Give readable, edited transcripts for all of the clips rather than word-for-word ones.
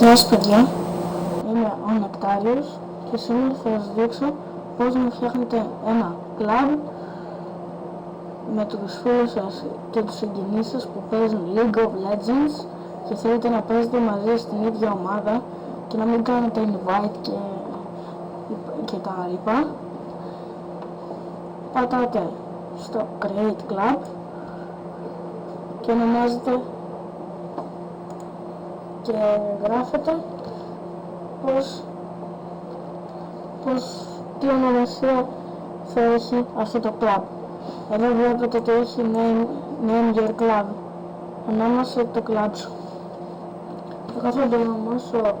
Γεια σας παιδιά, είμαι ο Νεκτάριος και σήμερα θα σας δείξω πώς να φτιάχνετε ένα κλαμπ με τους φίλους σας και τους συγγενείς σας που παίζουν League of Legends και θέλετε να παίζετε μαζί στην ίδια ομάδα και να μην κάνετε invite και τα λοιπά. Πατάτε στο Create Club και ονομάζετε και γράφετε τι ονομασία θα έχει αυτό το club. Εδώ βλέπετε ότι έχει name your club. Ονόμασε το club σου. Εγώ θα το ονομάσω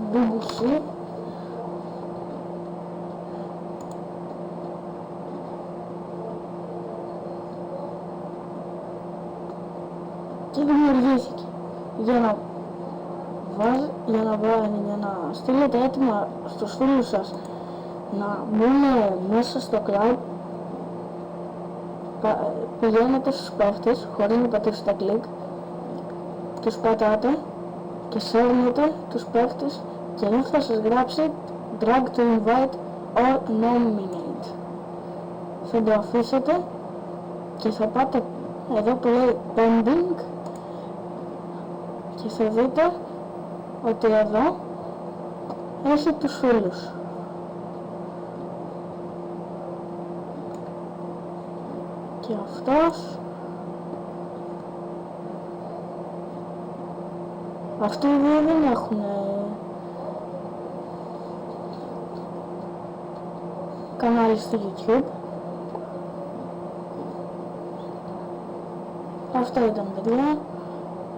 BBC και δημιουργήθηκε για να στείλετε έτοιμα στους φίλους σας να μπουν μέσα στο κλαμπ. Πηγαίνετε στους παίχτες χωρίς να πατήσετε κλικ, τους πατάτε και σέρνετε τους παίχτες και εδώ θα σας γράψει drag to invite or nominate. Θα το αφήσετε και θα πάτε εδώ που λέει pending και θα δείτε ότι εδώ έχει τους φίλους. Και αυτοί οι δύο δεν έχουν κανάλι στο YouTube. Αυτό ήταν παιδιά,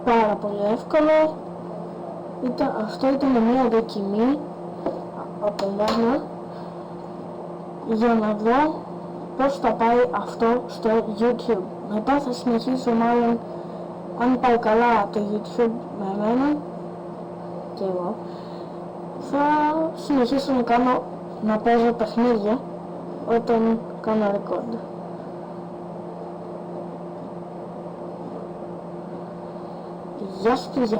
πάρα πολύ εύκολο. Αυτό ήταν μια δοκιμή από μένα για να δω πώς θα πάει αυτό στο YouTube. Μετά θα συνεχίσω, μάλλον αν πάει καλά το YouTube με εμένα και εγώ, θα συνεχίσω να παίζω παιχνίδια όταν κάνω record. Γεια σου και γεια.